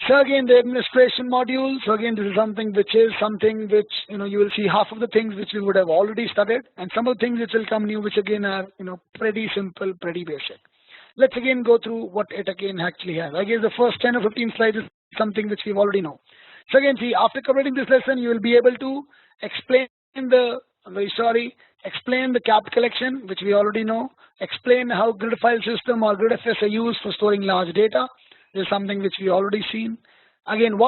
So again, the administration module. So again, this is something which you will see half of the things which we would have already studied, and some of the things which will come new, which again are pretty simple, pretty basic. Let's again go through what it again actually has. I guess the first 10 or 15 slides is something which we already know. So again, see, after completing this lesson, you will be able to explain the cap collection, which we already know. Explain how grid file system or GridFS are used for storing large data. This is something which we already seen. Again,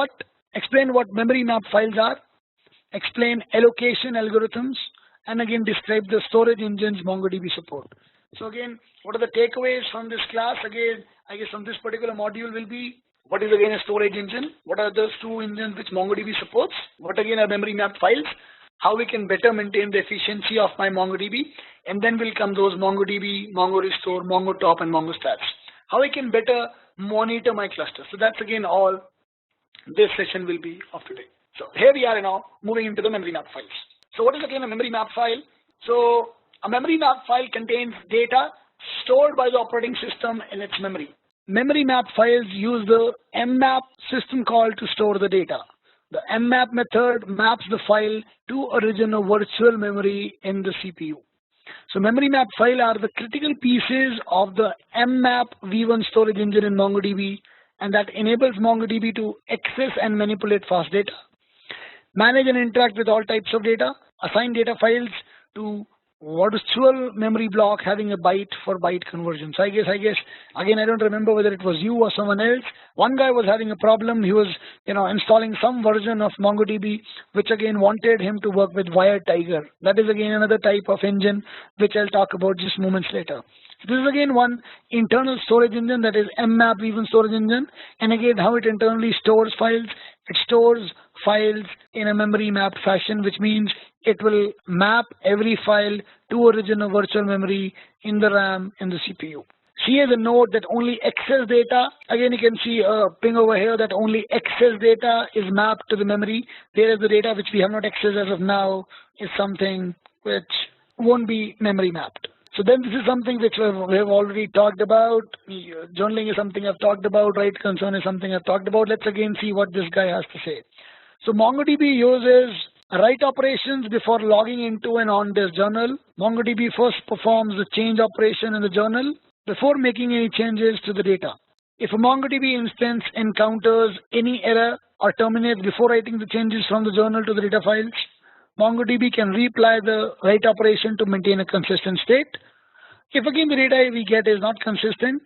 explain what memory map files are. Explain allocation algorithms, and again describe the storage engines MongoDB support. So again, what are the takeaways from this class? Again, I guess from this particular module will be, what is again a storage engine? What are those two engines which MongoDB supports? What again are memory map files? How we can better maintain the efficiency of my MongoDB? And then will come those MongoDB, MongoRestore, MongoTop, and MongoStats. How I can better monitor my cluster. So that's again all this session will be of today. So here we are now moving into the memory map files. So what is again a memory map file? So a memory map file contains data stored by the operating system in its memory. Memory map files use the mmap system call to store the data. The mmap method maps the file to original virtual memory in the CPU. So memory map file are the critical pieces of the mmap v1 storage engine in MongoDB, and that enables MongoDB to access and manipulate fast data, manage and interact with all types of data, assign data files to virtual memory block having a byte for byte conversion. So I guess again, I don't remember whether it was you or someone else. One guy was having a problem. He was installing some version of MongoDB which again wanted him to work with WiredTiger. That is again another type of engine which I'll talk about just moments later. So this is again one internal storage engine, that is mmap v1 storage engine, and again how it internally stores files. It stores files in a memory mapped fashion, which means it will map every file to original virtual memory in the RAM in the CPU. See as a note that only access data, again you can see a ping over here that only access data is mapped to the memory. There is the data which we have not accessed as of now is something which won't be memory mapped. So then this is something which we have already talked about. Journaling is something I've talked about. Write concern is something I've talked about. Let's again see what this guy has to say. So MongoDB uses write operations before logging into an on-disk journal. MongoDB first performs the change operation in the journal before making any changes to the data. If a MongoDB instance encounters any error or terminates before writing the changes from the journal to the data files, MongoDB can reapply the write operation to maintain a consistent state. If again the data we get is not consistent,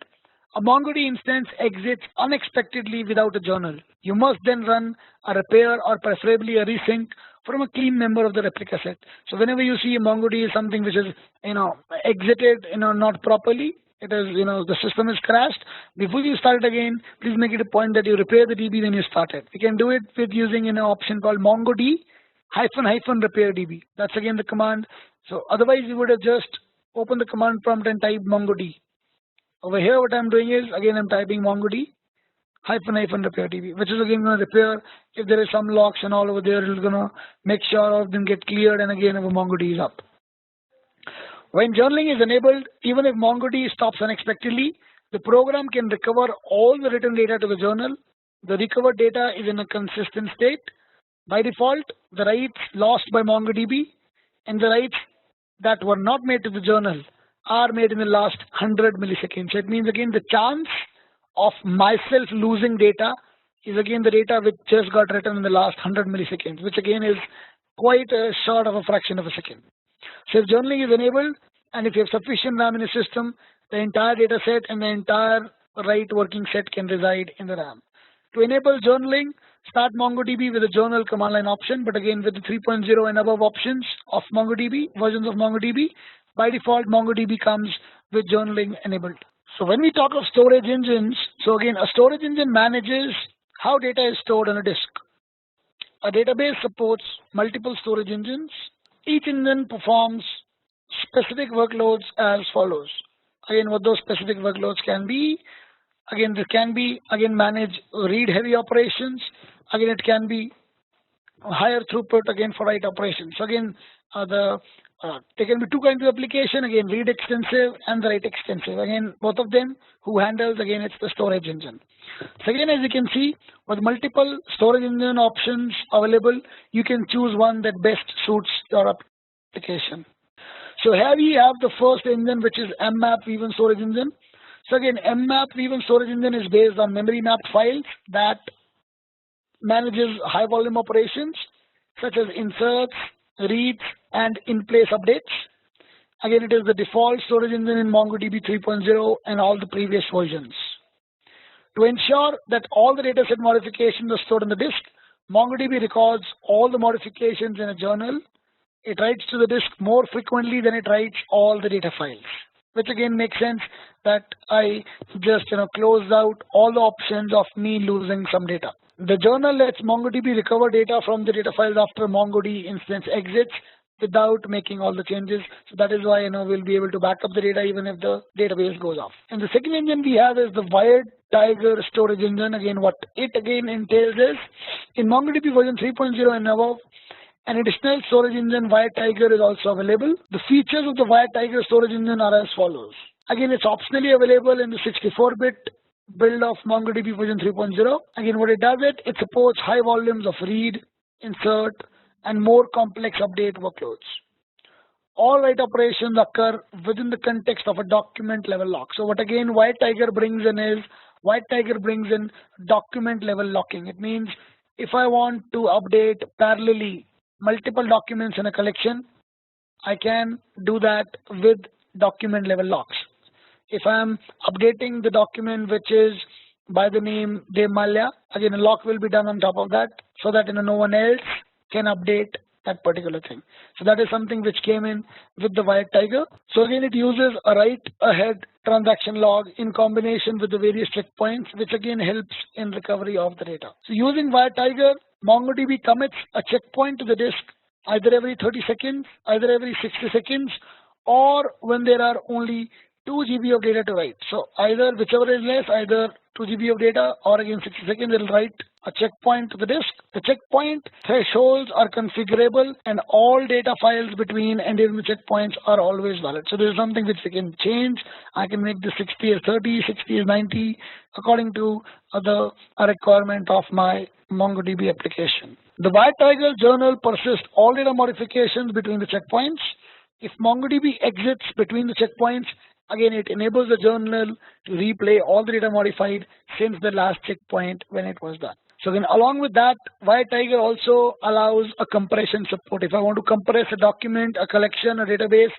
a MongoDB instance exits unexpectedly without a journal. You must then run a repair or preferably a resync from a clean member of the replica set. So whenever you see a MongoDB is something which is exited not properly, it is the system is crashed. Before you start it again, please make it a point that you repair the DB when you start it. You can do it with using an option called MongoDB --repair DB. That's again the command. So otherwise you would have just opened the command prompt and typed MongoDB. Over here what I'm doing is again I'm typing MongoDB --repair DB, which is again going to repair if there is some locks and all over there. It's going to make sure all of them get cleared, and again our MongoDB is up. When journaling is enabled, even if MongoDB stops unexpectedly, the program can recover all the written data to the journal. The recovered data is in a consistent state. By default, the writes lost by MongoDB and the writes that were not made to the journal are made in the last 100 milliseconds. So it means again the chance of myself losing data is again the data which just got written in the last 100 milliseconds, which again is quite a short of a fraction of a second. So if journaling is enabled and if you have sufficient RAM in the system, the entire data set and the entire write working set can reside in the RAM. To enable journaling, start MongoDB with a journal command line option, but again with the 3.0 and above options of MongoDB, versions of MongoDB, by default MongoDB comes with journaling enabled. So when we talk of storage engines, so again a storage engine manages how data is stored on a disk. A database supports multiple storage engines. Each engine performs specific workloads as follows. Again, what those specific workloads can be. Again, this can be manage read heavy operations. Again, it can be higher throughput again for write operations. So again, the There can be two kinds of application, again read extensive and the write extensive. Again, both of them who handles, again it's the storage engine. So again, as you can see, with multiple storage engine options available, you can choose one that best suits your application. So here we have the first engine, which is mmap v1 storage engine. So again, mmap v1 storage engine is based on memory mapped files that manages high volume operations such as inserts, reads, and in-place updates. Again, it is the default storage engine in MongoDB 3.0 and all the previous versions. To ensure that all the dataset modifications are stored on the disk, MongoDB records all the modifications in a journal. It writes to the disk more frequently than it writes all the data files, which again makes sense that I just closed out all the options of me losing some data. The journal lets MongoDB recover data from the data files after MongoDB instance exits without making all the changes. So that is why we'll be able to back up the data even if the database goes off. And the second engine we have is the Wired Tiger storage engine. Again, what it entails is in MongoDB version 3.0 and above, an additional storage engine, Wired Tiger, is also available. The features of the Wired Tiger storage engine are as follows. Again, it's optionally available in the 64-bit build of MongoDB version 3.0. Again, what it does, it supports high volumes of read, insert, and more complex update workloads. All write operations occur within the context of a document level lock. So what again Wired Tiger brings in document level locking. It means if I want to update parallelly multiple documents in a collection, I can do that with document level locks. If I'm updating the document which is by the name Demalya, again a lock will be done on top of that so that no one else can update that particular thing. So that is something which came in with the Wired Tiger. So again, it uses a write ahead transaction log in combination with the various checkpoints, which again helps in recovery of the data. So using Wired Tiger, MongoDB commits a checkpoint to the disk either every 30 seconds, either every 60 seconds, or when there are only 2 GB of data to write. So either whichever is less, either 2 GB of data or again 60 seconds, it will write a checkpoint to the disk. The checkpoint thresholds are configurable and all data files between and even the checkpoints are always valid. So this is something which we can change. I can make the 60 as 30, 60 as 90 according to the requirement of my MongoDB application. The Wired Tiger journal persists all data modifications between the checkpoints. If MongoDB exits between the checkpoints, again it enables the journal to replay all the data modified since the last checkpoint when it was done. So then along with that, Wired Tiger also allows a compression support. If I want to compress a document, a collection, a database,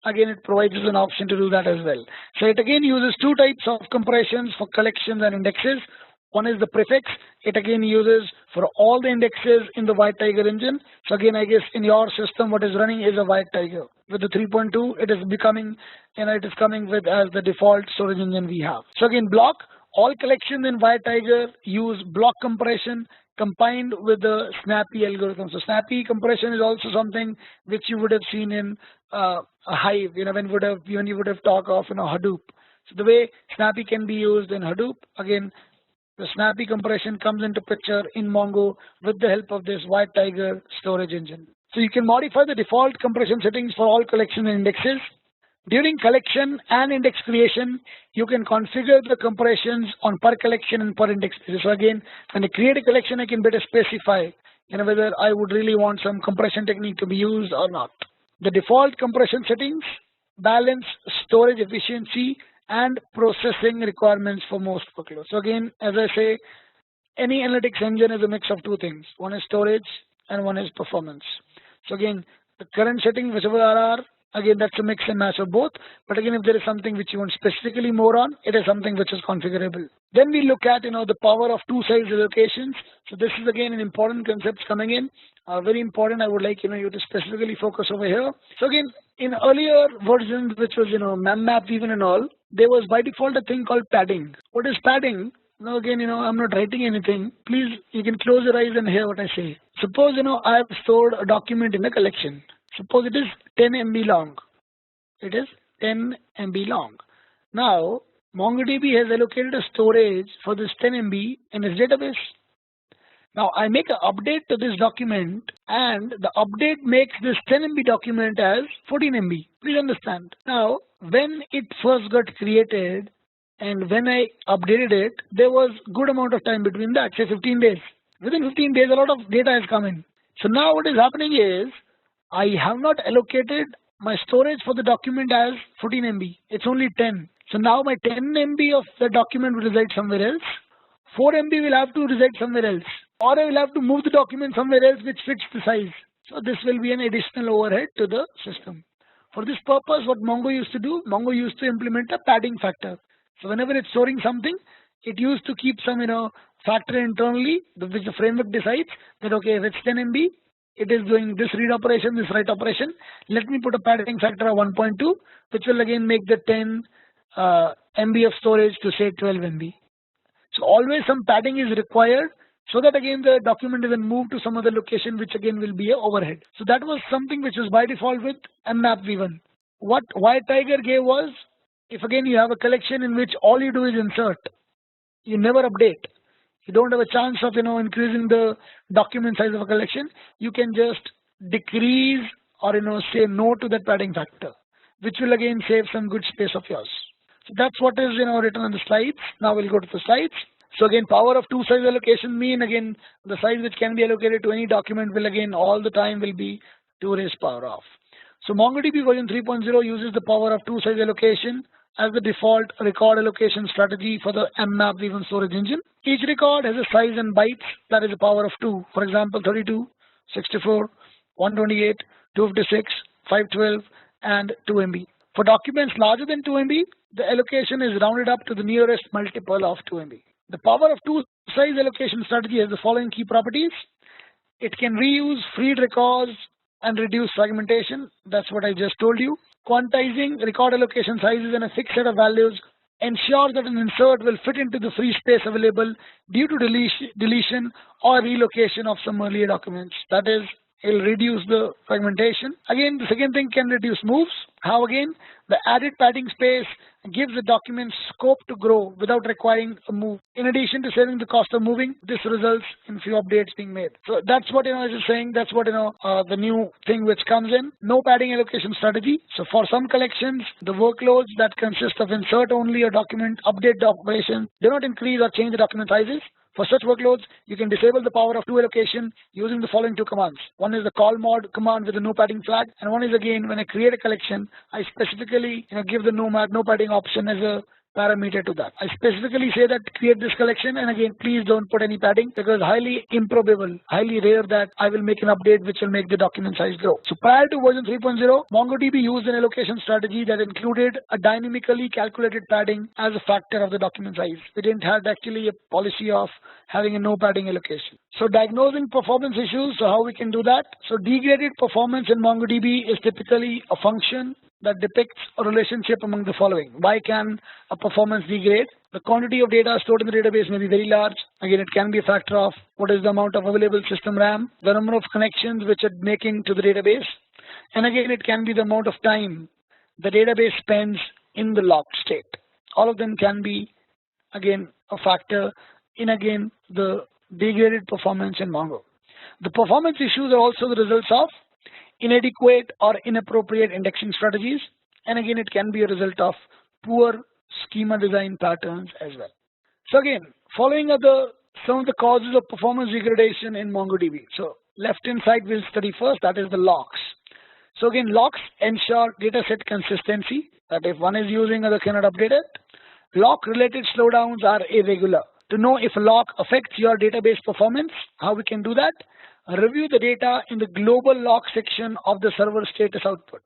again it provides us an option to do that as well. So it again uses 2 types of compressions for collections and indexes. One is the prefix. It again uses for all the indexes in the Wired Tiger engine. So again, I guess in your system, what is running is a Wired Tiger. With the 3.2, it is becoming, it is coming with as the default storage engine we have. So again, block. All collections in Wired Tiger use block compression combined with the snappy algorithm. So snappy compression is also something which you would have seen in a Hive, when you would have talked of Hadoop. So the way snappy can be used in Hadoop, again, the snappy compression comes into picture in Mongo with the help of this Wired Tiger storage engine. So you can modify the default compression settings for all collections and indexes. During collection and index creation, you can configure the compressions on per collection and per index basis. So again, when I create a collection, I can better specify whether I would really want some compression technique to be used or not. The default compression settings balance storage efficiency and processing requirements for most workloads. So again, as I say, any analytics engine is a mix of 2 things. One is storage and one is performance. So again, the current settings, whichever are, again, that's a mix and match of both. But again, if there is something which you want specifically more on, it is something which is configurable. Then we look at, the power of 2-size allocations. So this is again an important concept coming in. Very important. I would like, you to specifically focus over here. So again, in earlier versions, which was, mmap even and all, there was by default a thing called padding. What is padding? Now again, I'm not writing anything. Please, you can close your eyes and hear what I say. Suppose, I have stored a document in a collection. Suppose it is 10 MB long. It is 10 MB long. Now, MongoDB has allocated a storage for this 10 MB in its database. Now I make an update to this document, and the update makes this 10 MB document as 14 MB. Please understand. Now, when it first got created and when I updated it, there was good amount of time between that, say 15 days. Within 15 days, a lot of data has come in. So now what is happening is, I have not allocated my storage for the document as 14 MB. It's only 10. So now my 10 MB of the document will reside somewhere else. 4 MB will have to reside somewhere else. Or I will have to move the document somewhere else which fits the size. So this will be an additional overhead to the system. For this purpose, what Mongo used to do, Mongo used to implement a padding factor. So whenever it's storing something, it used to keep some factor internally, which the framework decides that okay, if it's 10 MB, it is doing this read operation, this write operation. Let me put a padding factor of 1.2, which will again make the 10 MB of storage to say 12 MB. So always some padding is required, so that again the document is then moved to some other location, which again will be a overhead. So that was something which was by default with mmap v1. What Tiger gave was, if again you have a collection in which all you do is insert, you never update, you don't have a chance of increasing the document size of a collection, you can just decrease or say no to that padding factor, which will again save some good space of yours. So that's what is written on the slides. Now we'll go to the slides. So again, power of 2 size allocation mean again the size which can be allocated to any document will again all the time will be 2 raised power of. So MongoDB version 3.0 uses the power of 2 size allocation as the default record allocation strategy for the mmap v1 storage engine. Each record has a size in bytes that is a power of 2. For example, 32, 64, 128, 256, 512, and 2 MB. For documents larger than 2 MB, the allocation is rounded up to the nearest multiple of 2 MB. The power of 2 size allocation strategy has the following key properties. It can reuse freed records and reduce fragmentation. That's what I just told you. Quantizing record allocation sizes and a fixed set of values ensures that an insert will fit into the free space available due to deletion or relocation of some earlier documents. That is, it will reduce the fragmentation. Again, the second thing can reduce moves. How again? The added padding space gives the document scope to grow without requiring a move. In addition to saving the cost of moving, this results in few updates being made. So that's what I was saying. That's what the new thing which comes in. No padding allocation strategy. So for some collections, the workloads that consist of insert only or document update operations do not increase or change the document sizes. For such workloads, you can disable the power of 2 allocation using the following 2 commands. One is the call mod command with the no padding flag, and one is again when I create a collection, I specifically give the no padding option as a parameter to that. I specifically say that create this collection, and again please don't put any padding because highly improbable, highly rare that I will make an update which will make the document size grow. So prior to version 3.0, MongoDB used an allocation strategy that included a dynamically calculated padding as a factor of the document size. We didn't have actually a policy of having a no padding allocation. So diagnosing performance issues, so how we can do that? So degraded performance in MongoDB is typically a function that depicts a relationship among the following. Why can a performance degrade? The quantity of data stored in the database may be very large. Again, it can be a factor of what is the amount of available system RAM, the number of connections which are making to the database, and again, it can be the amount of time the database spends in the locked state. All of them can be, again, a factor in, again, the degraded performance in Mongo. The performance issues are also the results of inadequate or inappropriate indexing strategies, and again it can be a result of poor schema design patterns as well. So again, following are some of the causes of performance degradation in MongoDB. So left hand side we'll study first, that is the locks. So again, locks ensure dataset consistency, that if one is using, other cannot update it. Lock related slowdowns are irregular. To know if a lock affects your database performance, how we can do that? Review the data in the global lock section of the server status output.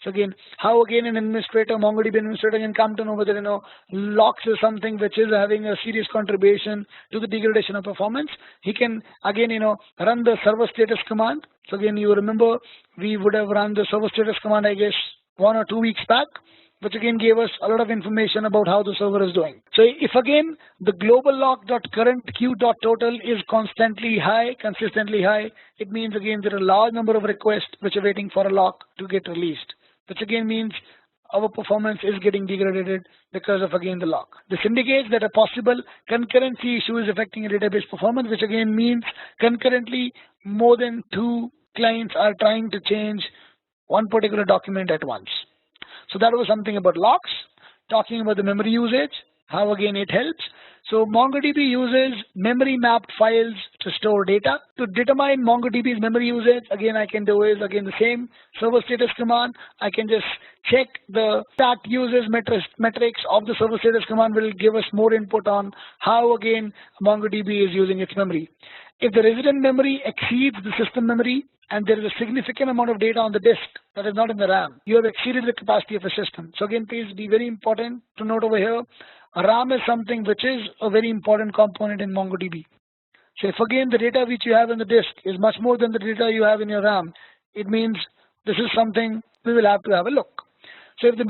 So again, how again an administrator, MongoDB administrator can come to know whether locks is something which is having a serious contribution to the degradation of performance. He can again run the server status command. So again, you remember we would have run the server status command I guess 1 or 2 weeks back, which again gave us a lot of information about how the server is doing. So if again the global lock.current queue.total is consistently high, it means again there are a large number of requests which are waiting for a lock to get released. Which again means our performance is getting degraded because of again the lock. This indicates that a possible concurrency issue is affecting a database performance, which again means concurrently more than 2 clients are trying to change one particular document at once. So that was something about locks. Talking about the memory usage, how again it helps. So MongoDB uses memory mapped files to store data. To determine MongoDB's memory usage, again I can do is again the same server status command. I can just check the stat users metrics of the server status command will give us more input on how again MongoDB is using its memory. If the resident memory exceeds the system memory and there is a significant amount of data on the disk that is not in the RAM, you have exceeded the capacity of a system. So again, please be very important to note over here, RAM is something which is a very important component in MongoDB. So if again the data which you have in the disk is much more than the data you have in your RAM, it means this is something we will have to have a look. So if the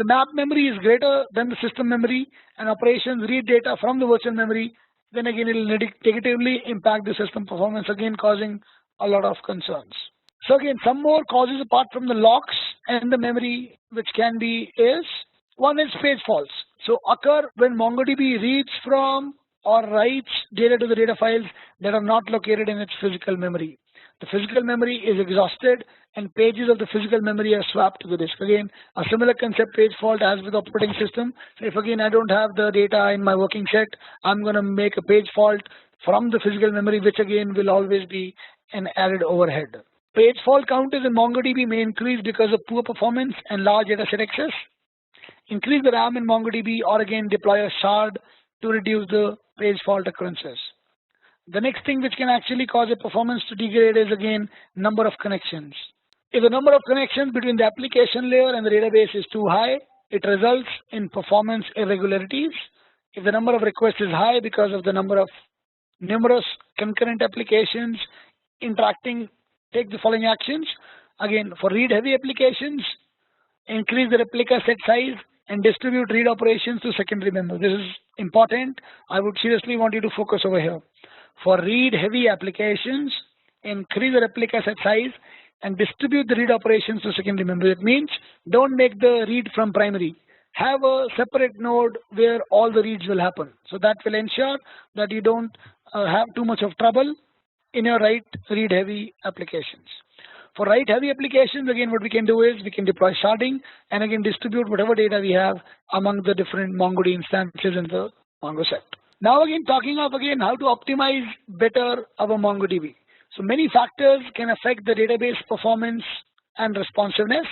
map memory is greater than the system memory and operations read data from the virtual memory, then again it will negatively impact the system performance, again causing a lot of concerns. So again, some more causes apart from the locks and the memory which can be is, one is page faults. So occur when MongoDB reads from or writes data to the data files that are not located in its physical memory. The physical memory is exhausted and pages of the physical memory are swapped to the disk. Again, a similar concept page fault as with operating system. So if again I don't have the data in my working set, I'm going to make a page fault from the physical memory, which again will always be an added overhead. Page fault counters in MongoDB may increase because of poor performance and large dataset access. Increase the RAM in MongoDB or again deploy a shard to reduce the page fault occurrences. The next thing which can actually cause a performance to degrade is again number of connections. If the number of connections between the application layer and the database is too high, it results in performance irregularities. If the number of requests is high because of the number of numerous concurrent applications interacting, take the following actions. Again, for read heavy applications, increase the replica set size and distribute read operations to secondary memory. This is important. I would seriously want you to focus over here. For read heavy applications, increase the replica set size and distribute the read operations to secondary memory. That means don't make the read from primary. Have a separate node where all the reads will happen. So that will ensure that you don't have too much of trouble in your write read heavy applications. For write heavy applications, again what we can do is we can deploy sharding and again distribute whatever data we have among the different MongoDB instances in the Mongo set. Now again talking of again how to optimize better our MongoDB. So many factors can affect the database performance and responsiveness.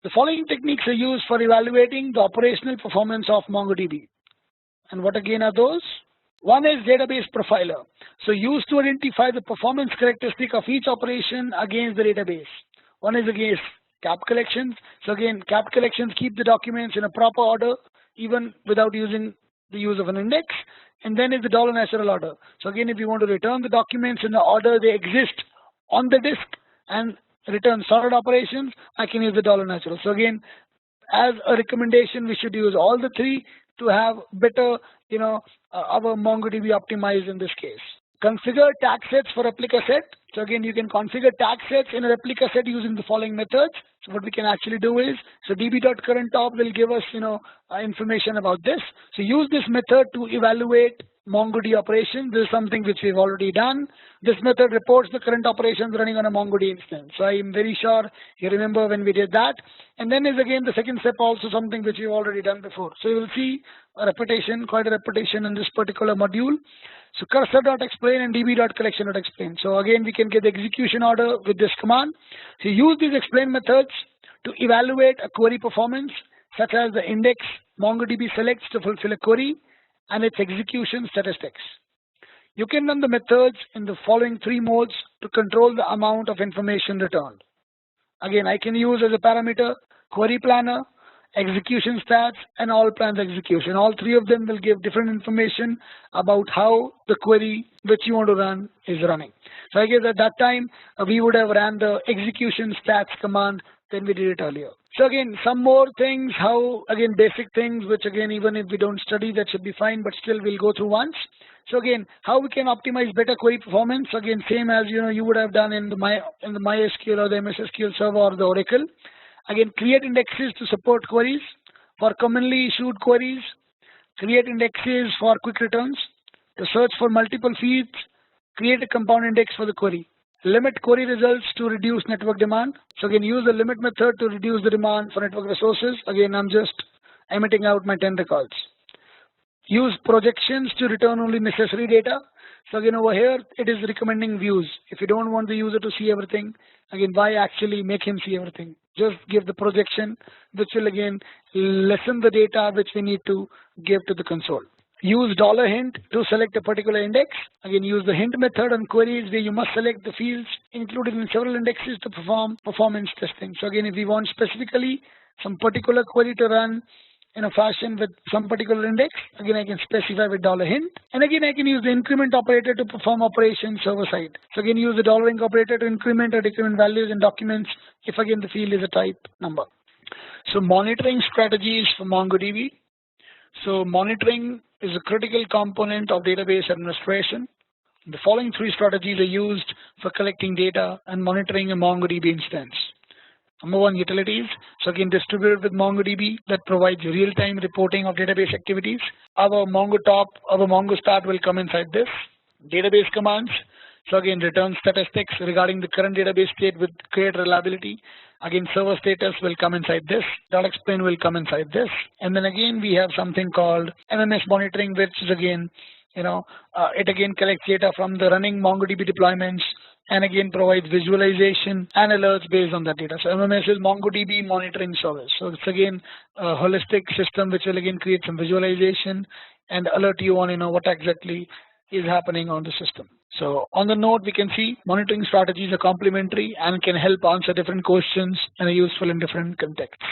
The following techniques are used for evaluating the operational performance of MongoDB. And what again are those? One is database profiler. So used to identify the performance characteristic of each operation against the database. One is against cap collections. So again, cap collections keep the documents in a proper order even without using the use of an index. And then is the $natural order. So again, if you want to return the documents in the order they exist on the disk and return sorted operations, I can use the $natural. So again, as a recommendation, we should use all the three to have better, our MongoDB optimized in this case. Configure tag sets for replica set. So again, you can configure tag sets in a replica set using the following methods. So what we can actually do is, so db.currentTop will give us, information about this. So use this method to evaluate MongoDB operations. This is something which we've already done. This method reports the current operations running on a MongoDB instance. So I am very sure you remember when we did that. And then is again the second step also something which we've already done before. So you will see a repetition, quite a repetition in this particular module. So cursor.explain and db.collection.explain. So again, we can get the execution order with this command. So use these explain methods to evaluate a query performance, such as the index MongoDB selects to fulfill a query and its execution statistics. You can run the methods in the following three modes to control the amount of information returned. Again, I can use as a parameter query planner, execution stats, and all plans execution. All three of them will give different information about how the query which you want to run is running. So I guess at that time, we would have ran the execution stats command than we did it earlier. So again, some more things, how again basic things, which again, even if we don't study, that should be fine, but still we'll go through once. So again, how we can optimize better query performance. Again, same as you would have done in the MySQL or the MS SQL Server or the Oracle. Again, create indexes to support queries. For commonly issued queries, create indexes for quick returns. To search for multiple fields, create a compound index for the query. Limit query results to reduce network demand. So again, use the limit method to reduce the demand for network resources. Again, I'm just emitting out my 10 records. Use projections to return only necessary data. So again, over here, it is recommending views. If you don't want the user to see everything, again, why actually make him see everything? Just give the projection, which will again lessen the data which we need to give to the console. Use $hint to select a particular index. Again, use the hint method on queries where you must select the fields included in several indexes to perform performance testing. So again, if we want specifically some particular query to run in a fashion with some particular index, again, I can specify with $hint. And again, I can use the increment operator to perform operations server side. So again, use the $ink operator to increment or decrement values in documents if again the field is a type number. So monitoring strategies for MongoDB. So monitoring is a critical component of database administration. The following three strategies are used for collecting data and monitoring a MongoDB instance. Number one, utilities. So again, distributed with MongoDB that provides real-time reporting of database activities. Our MongoStart will come inside this. Database commands. So again, return statistics regarding the current database state with great reliability. Again, server status will come inside this. .explain will come inside this. And then again, we have something called MMS monitoring, which is again, it again collects data from the running MongoDB deployments and again provides visualization and alerts based on that data. So MMS is MongoDB monitoring service. So it's again a holistic system which will again create some visualization and alert you on what exactly is happening on the system. So on the note, we can see monitoring strategies are complementary and can help answer different questions and are useful in different contexts.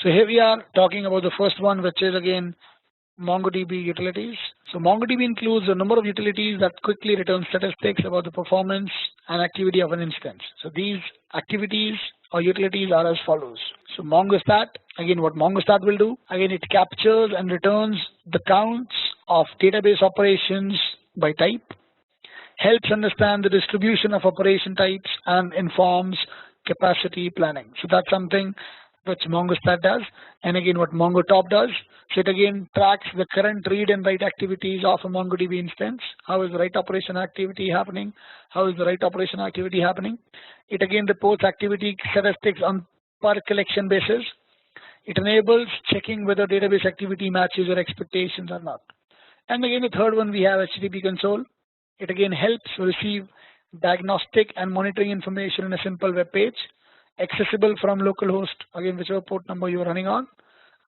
So here we are talking about the first one, which is again MongoDB utilities. So MongoDB includes a number of utilities that quickly return statistics about the performance and activity of an instance. So these activities or utilities are as follows. So MongoStat, again what MongoStat will do, again it captures and returns the counts of database operations by type, helps understand the distribution of operation types and informs capacity planning. So that's something which MongoStat does. And again what MongoDump does, so it again tracks the current read and write activities of a MongoDB instance. How is the write operation activity happening? How is the write operation activity happening? It again reports activity statistics on per collection basis. It enables checking whether database activity matches your expectations or not. And again the third one, we have HTTP console. It again helps receive diagnostic and monitoring information in a simple web page, accessible from localhost, again whichever port number you are running on.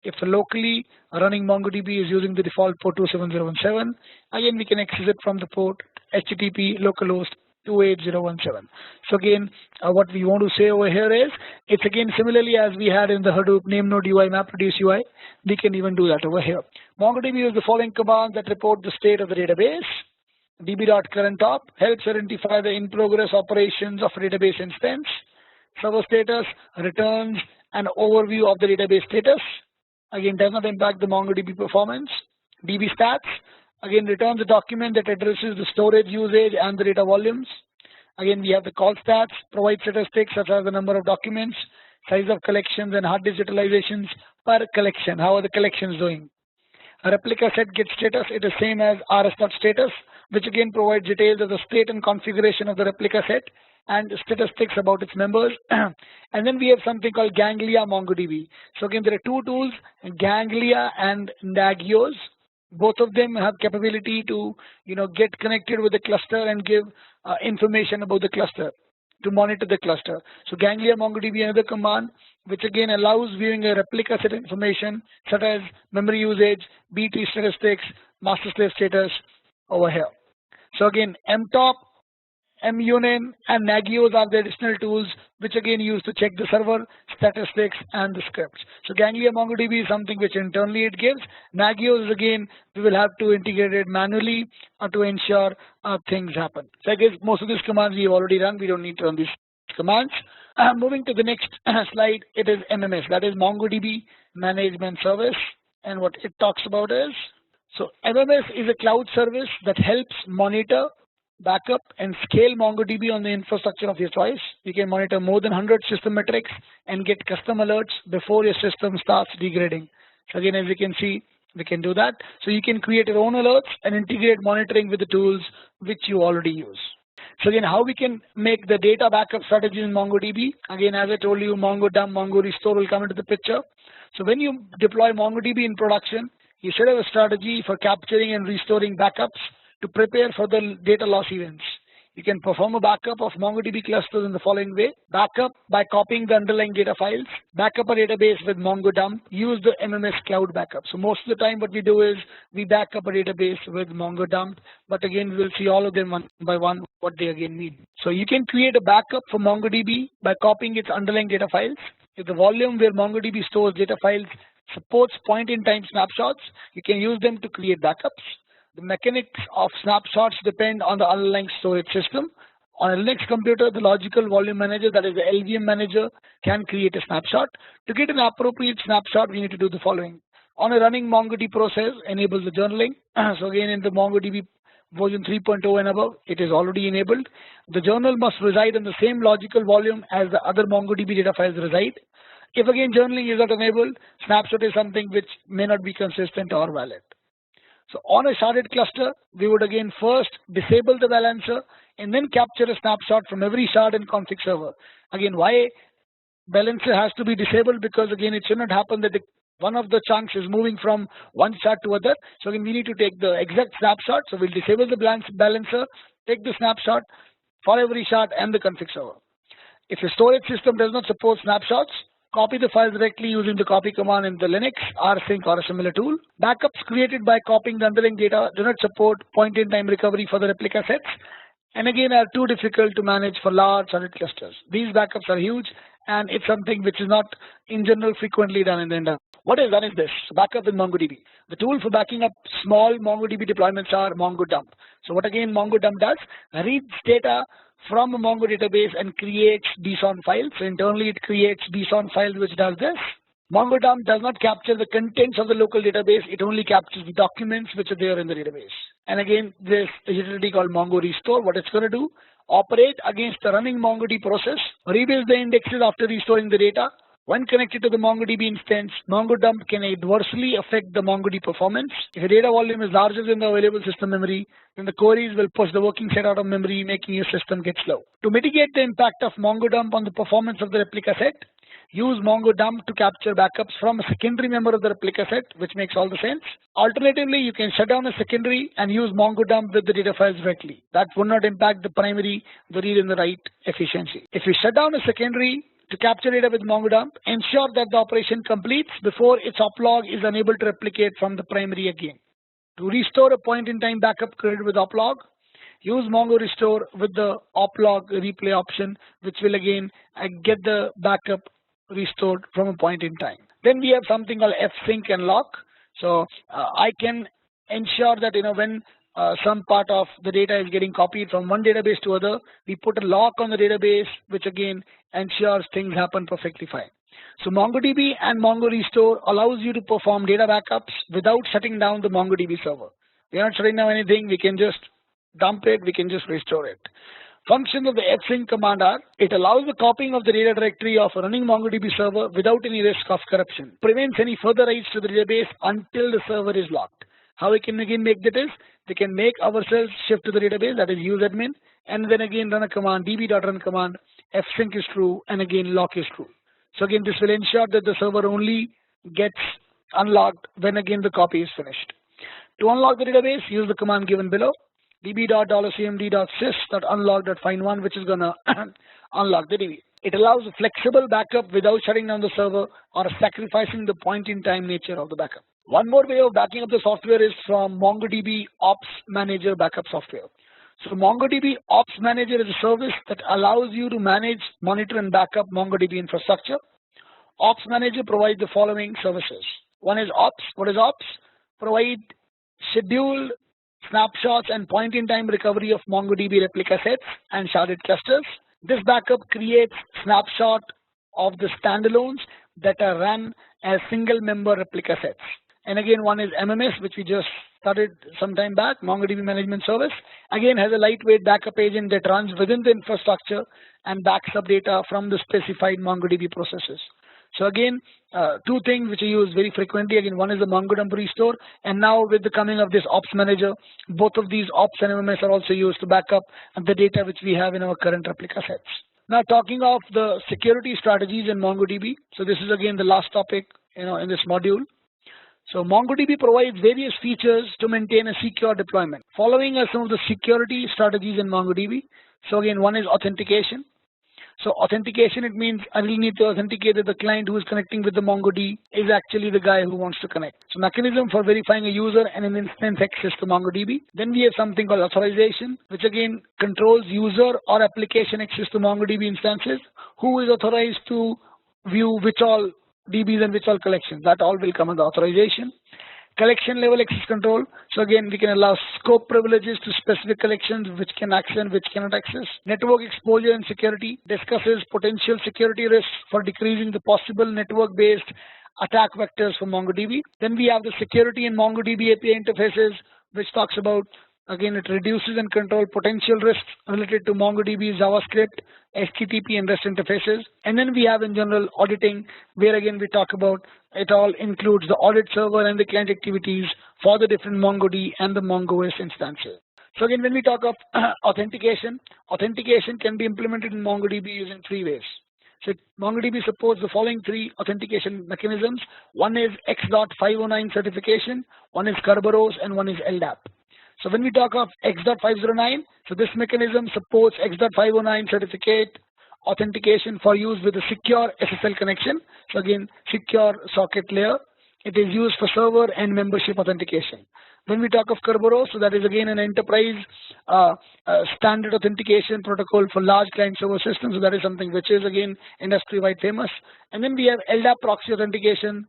If locally running MongoDB is using the default port 27017, again we can access it from the port HTTP localhost 28017. So again, what we want to say over here is, it's again similarly as we had in the Hadoop name node UI MapReduce UI, we can even do that over here. MongoDB uses the following commands that report the state of the database. db.currentTop helps identify the in-progress operations of a database instance. Server status returns an overview of the database status. Again, does not impact the MongoDB performance. dbStats again returns a document that addresses the storage usage and the data volumes. Again, we have the call stats, provide statistics such as the number of documents, size of collections, and hard disk utilizations per collection. How are the collections doing? A replica set gets status. It is same as rs.status, which again provides details of the state and configuration of the replica set and statistics about its members. And then we have something called Ganglia MongoDB. So again, there are two tools, Ganglia and Nagios. Both of them have capability to get connected with the cluster and give information about the cluster, to monitor the cluster. So Ganglia MongoDB, another command which again allows viewing a replica set information such as memory usage, B-tree statistics, master slave status over here. So again, mtop, munin, and nagios are the additional tools which again used to check the server statistics and the scripts. So Ganglia MongoDB is something which internally it gives. Nagios is again we will have to integrate it manually to ensure things happen. So I guess most of these commands we have already run. We don't need to run these commands. Moving to the next slide, it is MMS, that is MongoDB Management Service, and what it talks about is, so MMS is a cloud service that helps monitor backup and scale MongoDB on the infrastructure of your choice. You can monitor more than 100 system metrics and get custom alerts before your system starts degrading. So again, as you can see, we can do that. So you can create your own alerts and integrate monitoring with the tools which you already use. So again, how we can make the data backup strategy in MongoDB? Again, as I told you, MongoDump, MongoRestore will come into the picture. So when you deploy MongoDB in production, you should have a strategy for capturing and restoring backups to prepare for the data loss events. You can perform a backup of MongoDB clusters in the following way. Backup by copying the underlying data files. Backup a database with MongoDump. Use the MMS cloud backup. So most of the time what we do is we back up a database with MongoDump. But again, we'll see all of them one by one what they again mean. So you can create a backup for MongoDB by copying its underlying data files. If the volume where MongoDB stores data files supports point-in-time snapshots, you can use them to create backups. The mechanics of snapshots depend on the underlying storage system. On a Linux computer, the logical volume manager, that is the LVM manager, can create a snapshot. To get an appropriate snapshot, we need to do the following. On a running MongoDB process, enable the journaling. So again, in the MongoDB version 3.0 and above, it is already enabled. The journal must reside in the same logical volume as the other MongoDB data files reside. If again journaling is not enabled, snapshot is something which may not be consistent or valid. So on a sharded cluster, we would again first disable the balancer and then capture a snapshot from every shard and config server. Again, why balancer has to be disabled? Because again, it should not happen that one of the chunks is moving from one shard to other. So again, we need to take the exact snapshot. So we'll disable the balancer, take the snapshot for every shard and the config server. If your storage system does not support snapshots, copy the files directly using the copy command in the Linux, rsync or a similar tool. Backups created by copying the underlying data do not support point-in-time recovery for the replica sets, and again are too difficult to manage for large sharded clusters. These backups are huge, and it's something which is not in general frequently done in the industry. What is done is this: backup with MongoDB. The tool for backing up small MongoDB deployments are MongoDump. So what again MongoDump does? Reads data from a Mongo database and creates JSON files. So internally it creates JSON files which does this. MongoDump does not capture the contents of the local database, it only captures the documents which are there in the database. And again, there's a utility called MongoRestore. What it's going to do, operate against the running MongoDB process, rebuild the indexes after restoring the data. When connected to the MongoDB instance, MongoDump can adversely affect the MongoDB performance. If the data volume is larger than the available system memory, then the queries will push the working set out of memory, making your system get slow. To mitigate the impact of MongoDump on the performance of the replica set, use MongoDump to capture backups from a secondary member of the replica set, which makes all the sense. Alternatively, you can shut down a secondary and use MongoDump with the data files directly. That would not impact the primary, the read and the write efficiency. If you shut down a secondary to capture data with MongoDump, ensure that the operation completes before its oplog is unable to replicate from the primary again. To restore a point-in-time backup created with oplog, use MongoRestore with the oplog replay option, which will again get the backup restored from a point in time. Then we have something called fsync and lock. So I can ensure that when some part of the data is getting copied from one database to other, we put a lock on the database, which again ensures things happen perfectly fine. So MongoDB and MongoRestore allows you to perform data backups without shutting down the MongoDB server. We are not shutting down anything. We can just dump it. We can just restore it. Functions of the fsync command are: it allows the copying of the data directory of a running MongoDB server without any risk of corruption. Prevents any further writes to the database until the server is locked. How we can again make that is, we can make ourselves shift to the database, that is useadmin, and then again run a command, db.run command, fsync is true, and again lock is true. So again, this will ensure that the server only gets unlocked when again the copy is finished. To unlock the database, use the command given below, db.$cmd.sys.unlock.find1, which is gonna unlock the DB. It allows a flexible backup without shutting down the server or sacrificing the point-in-time nature of the backup. One more way of backing up the software is from MongoDB Ops Manager backup software. So MongoDB Ops Manager is a service that allows you to manage, monitor, and backup MongoDB infrastructure. Ops Manager provides the following services. One is Ops. What is Ops? Provide scheduled snapshots and point-in-time recovery of MongoDB replica sets and sharded clusters. This backup creates snapshot of the standalones that are run as single-member replica sets. And again, one is MMS, which we just started some time back, MongoDB Management Service. Again, has a lightweight backup agent that runs within the infrastructure and backs up data from the specified MongoDB processes. So again, two things which are used very frequently. Again, one is the MongoDump restore, and now with the coming of this Ops Manager, both of these Ops and MMS are also used to back up the data which we have in our current replica sets. Now, talking of the security strategies in MongoDB. So this is again the last topic, in this module. So MongoDB provides various features to maintain a secure deployment. Following are some of the security strategies in MongoDB. So again, one is authentication. So authentication, it means I really need to authenticate that the client who is connecting with the MongoDB is actually the guy who wants to connect. So mechanism for verifying a user and an instance access to MongoDB. Then we have something called authorization, which again controls user or application access to MongoDB instances. Who is authorized to view which all DBs and which all collections. That all will come under authorization. Collection level access control. So again, we can allow scope privileges to specific collections which can access and which cannot access. Network exposure and security discusses potential security risks for decreasing the possible network-based attack vectors for MongoDB. Then we have the security in MongoDB API interfaces, which talks about, again, it reduces and controls potential risks related to MongoDB, JavaScript, HTTP, and REST interfaces. And then we have in general auditing, where again we talk about it all includes the audit server and the client activities for the different MongoDB and the MongoOS instances. So again, when we talk of authentication, authentication can be implemented in MongoDB using three ways. So MongoDB supports the following three authentication mechanisms. One is X.509 certification, one is Kerberos, and one is LDAP. So when we talk of X.509, so this mechanism supports X.509 certificate authentication for use with a secure SSL connection. So again, secure socket layer. It is used for server and membership authentication. When we talk of Kerberos, so that is again an enterprise standard authentication protocol for large client server systems. So that is something which is again industry-wide famous. And then we have LDAP proxy authentication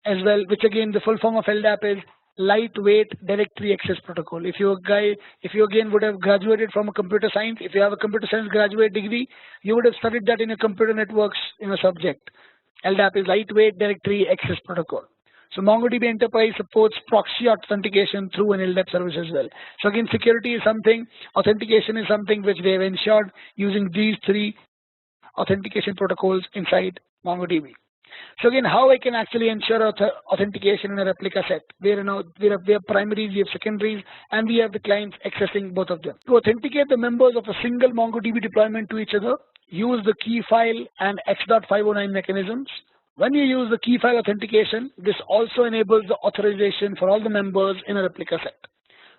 as well, which again the full form of LDAP is lightweight directory access protocol. If you again would have graduated from a computer science, if you have a computer science graduate degree, you would have studied that in a computer networks subject. LDAP is lightweight directory access protocol. So MongoDB Enterprise supports proxy authentication through an LDAP service as well. So again, security is something, authentication is something which they have ensured using these three authentication protocols inside MongoDB. So again, how I can actually ensure authentication in a replica set, where we have primaries, we have secondaries, and we have the clients accessing both of them. To authenticate the members of a single MongoDB deployment to each other, use the key file and X.509 mechanisms. When you use the key file authentication, this also enables the authorization for all the members in a replica set.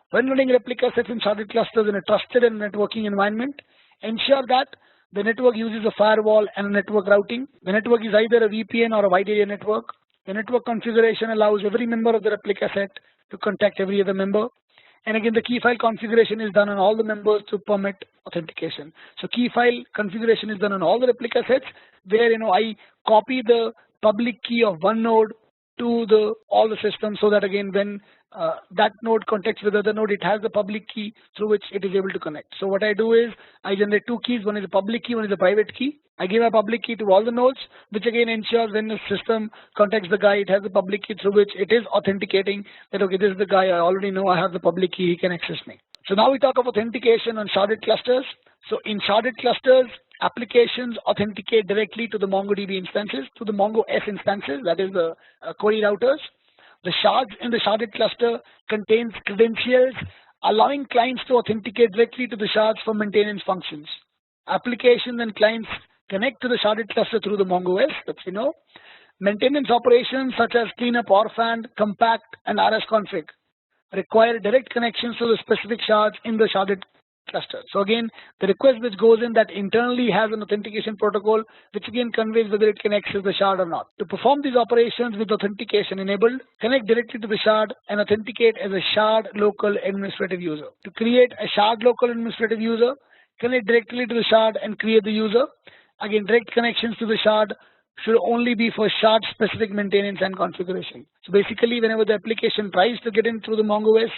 When running replica sets in sharded clusters in a trusted and networking environment, ensure that the network uses a firewall and a network routing. The network is either a VPN or a wide area network. The network configuration allows every member of the replica set to contact every other member. And again, the key file configuration is done on all the members to permit authentication. So key file configuration is done on all the replica sets, where I copy the public key of one node to all the systems, so that again when that node contacts with other node, it has the public key through which it is able to connect. So what I do is I generate two keys. One is a public key, one is a private key. I give a public key to all the nodes, which again ensures when the system contacts the guy, it has the public key through which it is authenticating that, okay, this is the guy, I already know I have the public key, he can access me. So now we talk of authentication on sharded clusters. So in sharded clusters, applications authenticate directly to the MongoDB instances, to the MongoOS instances, that is the query routers. The shards in the sharded cluster contains credentials allowing clients to authenticate directly to the shards for maintenance functions. Applications and clients connect to the sharded cluster through the MongoOS, that we know. Maintenance operations such as cleanup, orphan, compact, and rsconfig require direct connections to the specific shards in the sharded cluster. So again, the request which goes in that internally has an authentication protocol, which again conveys whether it can access the shard or not. To perform these operations with authentication enabled, connect directly to the shard and authenticate as a shard local administrative user. To create a shard local administrative user, connect directly to the shard and create the user. Again, direct connections to the shard should only be for shard specific maintenance and configuration. So basically, whenever the application tries to get in through the MongoOS,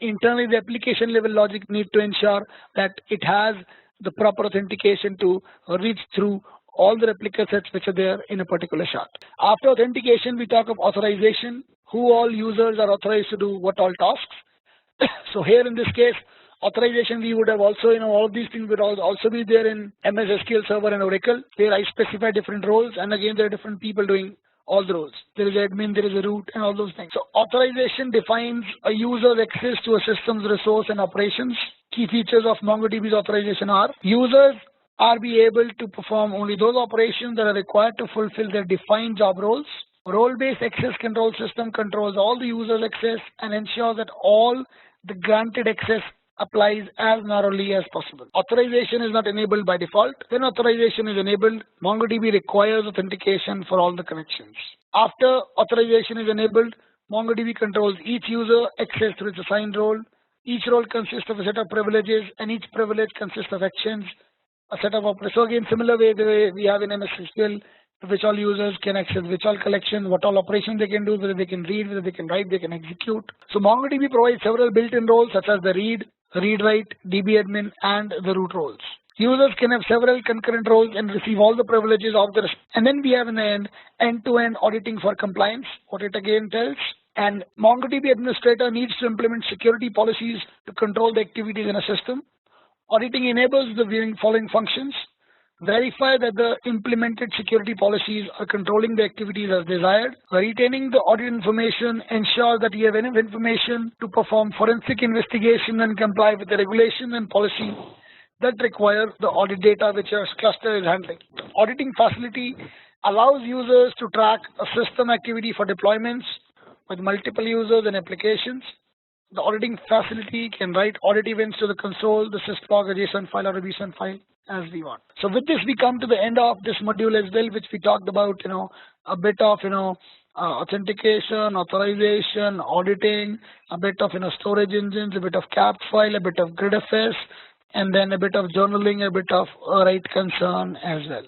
internally the application level logic need to ensure that it has the proper authentication to reach through all the replica sets which are there in a particular shard. After authentication, we talk of authorization. who all users are authorized to do what all tasks. So here in this case, authorization, we would have also, all of these things would also be there in MS SQL Server and Oracle, where I specify different roles, and again there are different people doing all the roles. There is admin, there is a root, and all those things. So authorization defines a user's access to a system's resource and operations. Key features of MongoDB's authorization are: users are be able to perform only those operations that are required to fulfill their defined job roles. Role-based access control system controls all the user's access and ensures that all the granted access applies as narrowly as possible. Authorization is not enabled by default. When authorization is enabled, MongoDB requires authentication for all the connections. After authorization is enabled, MongoDB controls each user access through its assigned role. Each role consists of a set of privileges, and each privilege consists of actions, a set of operations. So again, similar way the way we have in MS SQL, which all users can access, which all collections, what all operations they can do, whether they can read, whether they can write, they can execute. So MongoDB provides several built-in roles such as the read, write, DB admin, and the root roles. Users can have several concurrent roles and receive all the privileges of the rest. And then we have in the end end-to-end auditing for compliance, what it again tells. And MongoDB administrator needs to implement security policies to control the activities in a system. Auditing enables the following functions: verify that the implemented security policies are controlling the activities as desired. Retaining the audit information ensures that you have enough information to perform forensic investigation and comply with the regulation and policy that require the audit data which your cluster is handling. Auditing facility allows users to track a system activity for deployments with multiple users and applications. The auditing facility can write audit events to the console, the syslog, a JSON file, or a JSON file as we want. So with this, we come to the end of this module as well, which we talked about, a bit of, authentication, authorization, auditing, a bit of, storage engines, a bit of cap file, a bit of GridFS, and then a bit of journaling, a bit of right concern as well.